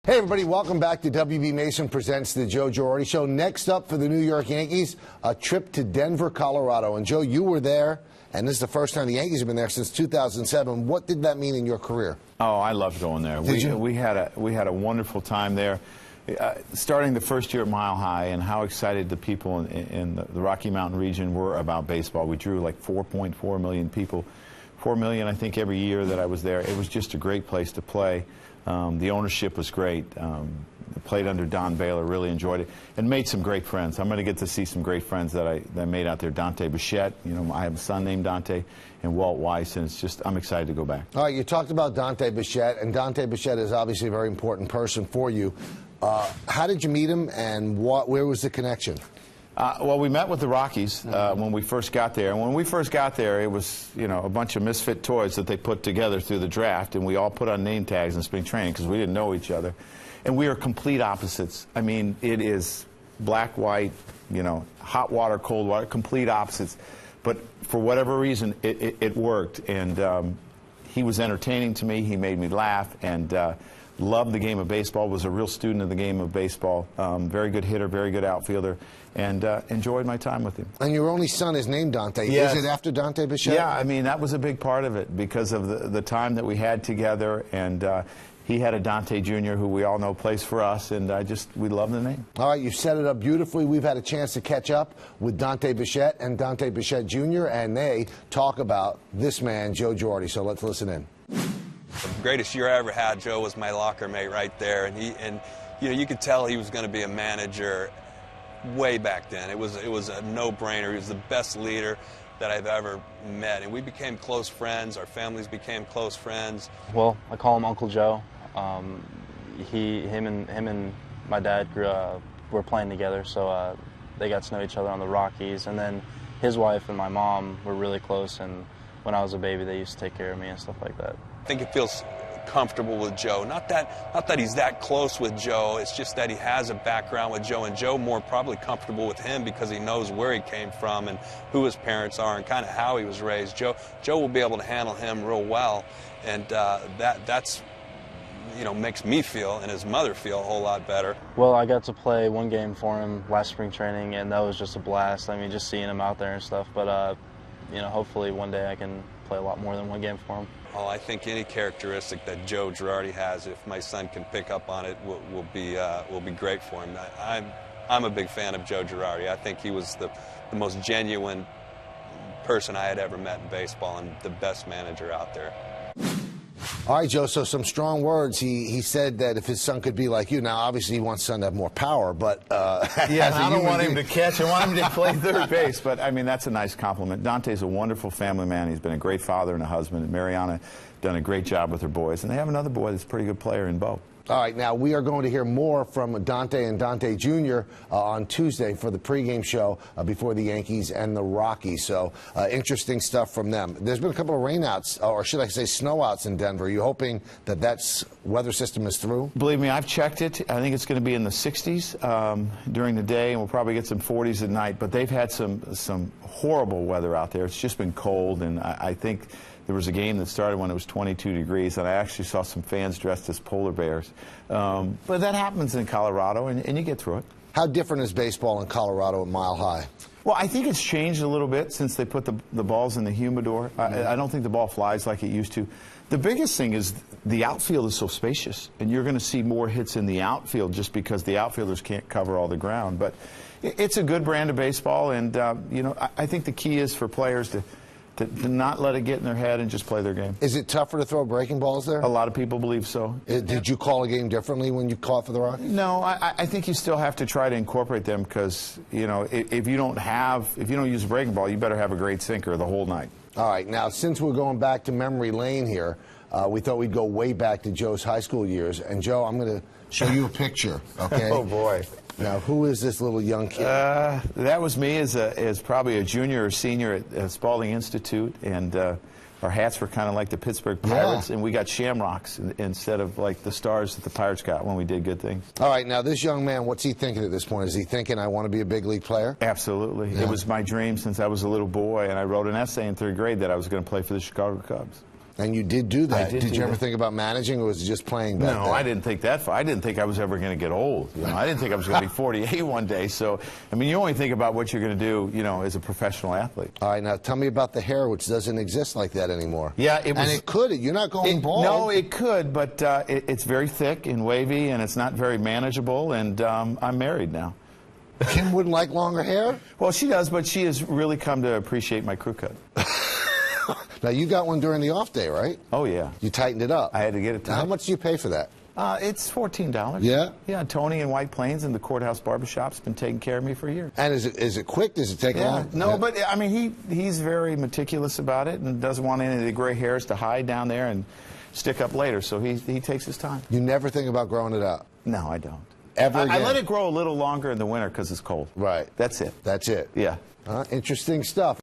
Hey everybody, welcome back to WB Mason Presents the Joe Girardi Show. Next up for the New York Yankees, a trip to Denver, Colorado. And Joe, you were there, and this is the first time the Yankees have been there since 2007. What did that mean in your career? Oh, I loved going there. We had a wonderful time there. Starting the first year at Mile High, and how excited the people in the Rocky Mountain region were about baseball. We drew like 4.4 million people, 4 million I think every year that I was there. It was just a great place to play. The ownership was great. Played under Don Baylor, really enjoyed it, and made some great friends. I'm going to get to see some great friends that I made out there. Dante Bichette, you know, I have a son named Dante, and Walt Weiss, and it's just, I'm excited to go back. All right, you talked about Dante Bichette, and Dante Bichette is obviously a very important person for you. How did you meet him, and where was the connection? Well, we met with the Rockies when we first got there. And when we first got there, it was, you know, a bunch of misfit toys that they put together through the draft, and we all put on name tags in spring training because we didn't know each other. And we are complete opposites. I mean, it is black, white, you know, hot water, cold water, complete opposites. But for whatever reason, it worked. And he was entertaining to me. He made me laugh, and loved the game of baseball, was a real student of the game of baseball, very good hitter, very good outfielder, and enjoyed my time with him. And your only son is named Dante. Yes. Is it after Dante Bichette? Yeah, I mean, that was a big part of it because of the time that we had together, and he had a Dante Jr. who we all know plays for us, and we love the name. All right, you set it up beautifully. We've had a chance to catch up with Dante Bichette and Dante Bichette Jr., and they talk about this man, Joe Girardi. So let's listen in. The greatest year I ever had, Joe, was my locker mate right there, and you know, you could tell he was going to be a manager way back then. It was a no-brainer. He was the best leader that I've ever met, and we became close friends. Our families became close friends. Well, I call him Uncle Joe. Him and my dad were playing together, so they got to know each other on the Rockies, and then his wife and my mom were really close, and when I was a baby, they used to take care of me and stuff like that. I think he feels comfortable with Joe. Not that he's that close with Joe, it's just that he has a background with Joe, and Joe more probably comfortable with him because he knows where he came from and who his parents are and kind of how he was raised. Joe will be able to handle him real well, and that's, you know, makes me feel and his mother feel a whole lot better. Well, I got to play one game for him last spring training, and that was just a blast. I mean, just seeing him out there and stuff, but you know, hopefully one day I can play a lot more than one game for him. Well, I think any characteristic that Joe Girardi has, if my son can pick up on it, will be great for him. I'm a big fan of Joe Girardi. I think he was the most genuine person I had ever met in baseball and the best manager out there. All right, Joe, so some strong words. He said that if his son could be like you. Now, obviously, he wants his son to have more power, but... yeah, I don't want him to catch. I want him to play third base. But, I mean, that's a nice compliment. Dante's a wonderful family man. He's been a great father and a husband. And Mariana done a great job with her boys. And they have another boy that's a pretty good player in Bo. All right, now we are going to hear more from Dante and Dante Jr. On Tuesday for the pregame show before the Yankees and the Rockies. So interesting stuff from them. There's been a couple of rainouts, or should I say snowouts in Denver. Are you hoping that weather system is through? Believe me, I've checked it. I think it's going to be in the 60s during the day, and we'll probably get some 40s at night. But they've had some horrible weather out there. It's just been cold, and I think there was a game that started when it was 22 degrees, and I actually saw some fans dressed as polar bears. But that happens in Colorado, and you get through it. How different is baseball in Colorado at Mile High? Well, I think it's changed a little bit since they put the balls in the humidor. I don't think the ball flies like it used to. The biggest thing is the outfield is so spacious, and you're going to see more hits in the outfield just because the outfielders can't cover all the ground. But it's a good brand of baseball, and you know, I think the key is for players to not let it get in their head and just play their game. Is it tougher to throw breaking balls there? A lot of people believe so. Did you call a game differently when you caught for the Rockies? No, I think you still have to try to incorporate them because, you know, if you don't use a breaking ball, you better have a great sinker the whole night. All right, now since we're going back to memory lane here, we thought we'd go way back to Joe's high school years. And Joe, I'm going to show you a picture, okay? Oh, boy. Now, who is this little young kid? That was me as probably a junior or senior at Spalding Institute, and our hats were kind of like the Pittsburgh Pirates, and we got shamrocks instead of like the stars that the Pirates got when we did good things. All right, now this young man, what's he thinking at this point? Is he thinking, I want to be a big league player? Absolutely. Yeah. It was my dream since I was a little boy, and I wrote an essay in third grade that I was going to play for the Chicago Cubs. And you did do that. did Did do you ever that. think about managing, or was it just playing back No, then? I didn't think that far. I didn't think I was ever going to get old. You know, I didn't think I was going to be 48 one day. So, I mean, you only think about what you're going to do, you know, as a professional athlete. All right, now tell me about the hair, which doesn't exist like that anymore. Yeah, it was. And it could. You're not going bald. No, it could, but it's very thick and wavy, and it's not very manageable. And I'm married now. Kim wouldn't like longer hair? Well, she does, but she has really come to appreciate my crew cut. Now, you got one during the off day, right? Oh yeah, You tightened it up. I had to get it Now, how tight. much do you pay for that? It's $14. Yeah? Yeah, Tony in White Plains and the Courthouse Barbershop's been taking care of me for years. And is it quick? Does it take long? No, Yeah. but I mean, he's very meticulous about it and doesn't want any of the gray hairs to hide down there and stick up later. So he takes his time. You never think about growing it out? No, I don't. Ever I again? let it grow a little longer in the winter because it's cold. Right. That's it. That's it. Yeah. Interesting stuff.